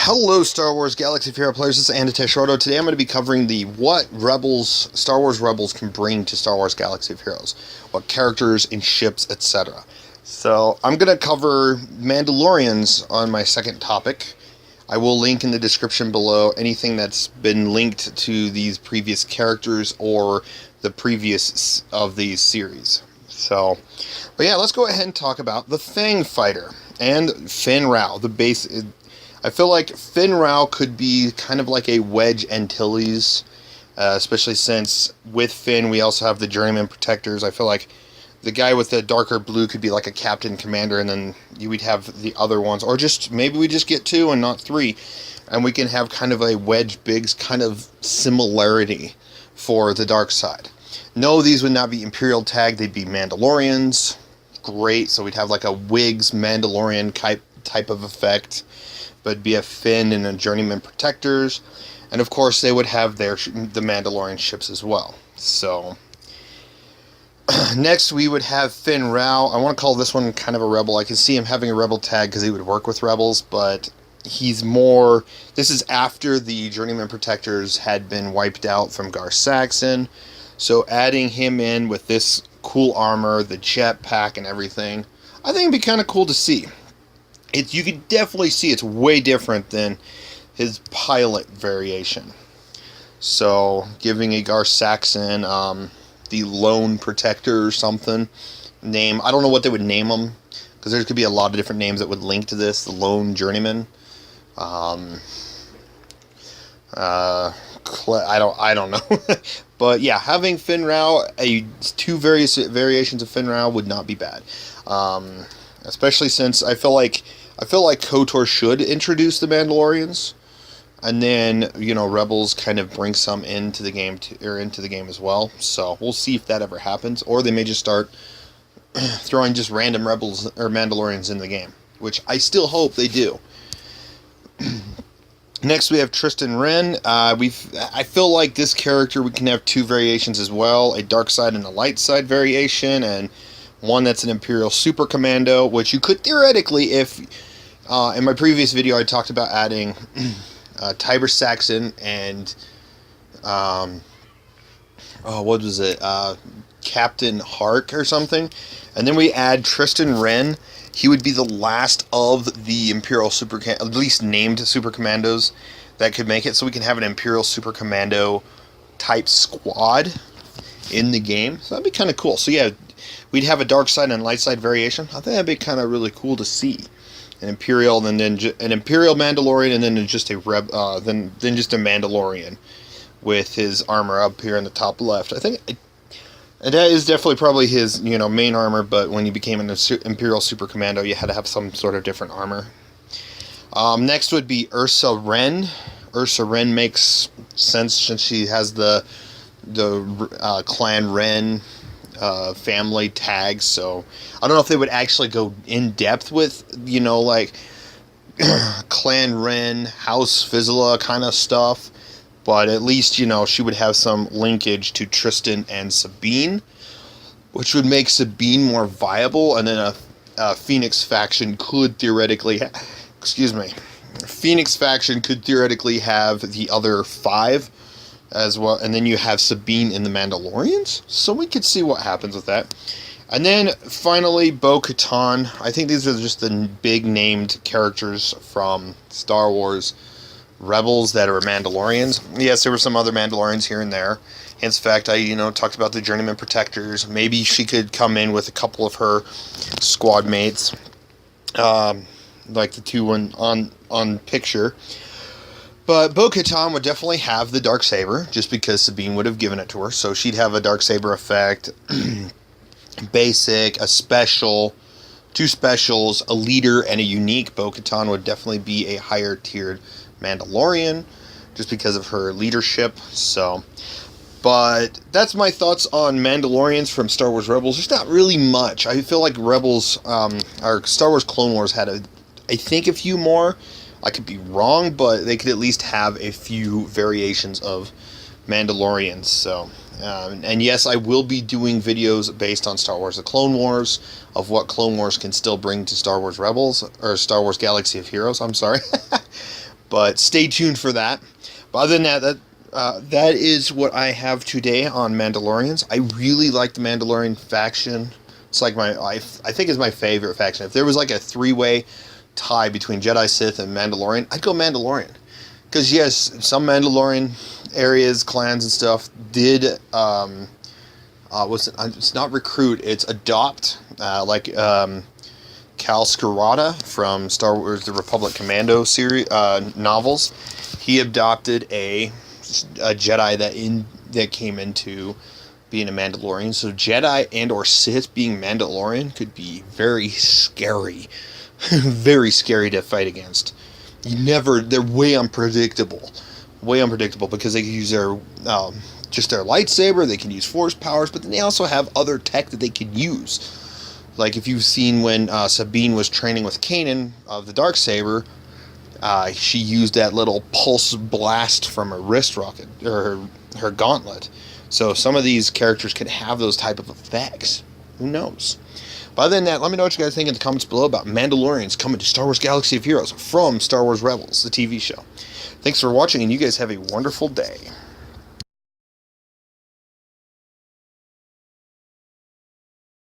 Hello, Star Wars Galaxy of Hero players. This is Andatesh Ordo. Today I'm going to be covering the what Star Wars Rebels can bring to Star Wars Galaxy of Heroes. What characters and ships, etc. So I'm going to cover Mandalorians on my second topic. I will link in the description below anything that's been linked to these previous characters or the previous of these series. So, but yeah, let's go ahead and talk about the Fang Fighter and Finn Rau, the base. I feel like Finn Rau could be kind of like a Wedge Antilles, especially since with Finn we also have the Journeyman Protectors. I feel like the guy with the darker blue could be like a Captain Commander, and then we'd have the other ones, or just maybe we just get 2 and not 3, and we can have kind of a Wedge Biggs kind of similarity for the dark side. No, these would not be Imperial tag; they'd be Mandalorians. Great, so we'd have like a Wigs Mandalorian type of effect. But it'd be a Finn and a Journeyman Protectors, and of course they would have the Mandalorian ships as well. So next we would have Finn Rau. I want to call this one kind of a rebel. I can see him having a rebel tag because he would work with rebels, but he's more. This is after the Journeyman Protectors had been wiped out from Gar Saxon, so adding him in with this cool armor, the jetpack, and everything, I think it'd be kind of cool to see. You could definitely see it's way different than his pilot variation. So, giving a Gar Saxon the Lone Protector or something name. I don't know what they would name him, because there could be a lot of different names that would link to this. The Lone Journeyman. I don't know. But yeah, having Finn Rau, 2 variations of Finn Rau would not be bad. Especially since I feel like KOTOR should introduce the Mandalorians, and then Rebels kind of bring some into the game into the game as well. So we'll see if that ever happens, or they may just start throwing just random Rebels or Mandalorians in the game, which I still hope they do. Next we have Tristan Wren. I feel like this character we can have 2 variations as well, a dark side and a light side variation, and one that's an Imperial Super Commando, which you could theoretically, if in my previous video I talked about adding Tiber Saxon and what was it, Captain Hark or something, and then we add Tristan Wren. He would be the last of the Imperial at least named Super Commandos that could make it, so we can have an Imperial Super Commando type squad in the game. So that'd be kind of cool. So yeah, we'd have a dark side and light side variation. I think that'd be kind of really cool to see. An Imperial, and then an Imperial Mandalorian, and then just a then just a Mandalorian with his armor up here in the top left. I think that is definitely probably his main armor, but when he became an Imperial Super Commando, you had to have some sort of different armor. Next would be Ursa Wren. Ursa Wren makes sense since she has the Clan Wren family tag, so I don't know if they would actually go in depth with like Clan Wren, House Vizsla kind of stuff, but at least she would have some linkage to Tristan and Sabine, which would make Sabine more viable, and then a Phoenix faction could theoretically Phoenix faction could theoretically have the other 5 as well, and then you have Sabine in the Mandalorians, so we could see what happens with that. And then finally Bo-Katan. I think these are just the big named characters from Star Wars Rebels that are Mandalorians. Yes, there were some other Mandalorians here and there. Hence the fact I talked about the Journeyman Protectors. Maybe she could come in with a couple of her squad mates, like the 2 on picture. But Bo-Katan would definitely have the Darksaber, just because Sabine would have given it to her. So she'd have a Darksaber effect, basic, a special, 2 specials, a leader, and a unique. Bo-Katan would definitely be a higher tiered Mandalorian, just because of her leadership. So, but that's my thoughts on Mandalorians from Star Wars Rebels. There's not really much. I feel like Rebels, or Star Wars Clone Wars had I think a few more. I could be wrong, but they could at least have a few variations of Mandalorians. So, and yes, I will be doing videos based on Star Wars: The Clone Wars, of what Clone Wars can still bring to Star Wars Rebels, or Star Wars Galaxy of Heroes, I'm sorry. But stay tuned for that. But other than that, that is what I have today on Mandalorians. I really like the Mandalorian faction. It's like I think it's my favorite faction. If there was like a three-way tie between Jedi, Sith, and Mandalorian, I'd go Mandalorian. Because yes, some Mandalorian areas, clans, and stuff did it's not recruit, it's adopt, like Cal Skirata from Star Wars: The Republic Commando series novels. He adopted a Jedi that came into being a Mandalorian. So Jedi and or Sith being Mandalorian could be very scary, very scary to fight against. They're way unpredictable because they can use their just their lightsaber. They can use force powers, but then they also have other tech that they can use. Like if you've seen when Sabine was training with Kanan of the Darksaber, she used that little pulse blast from her wrist rocket or her gauntlet. So some of these characters could have those type of effects. Who knows? But other than that, let me know what you guys think in the comments below about Mandalorians coming to Star Wars Galaxy of Heroes from Star Wars Rebels, the TV show. Thanks for watching, and you guys have a wonderful day.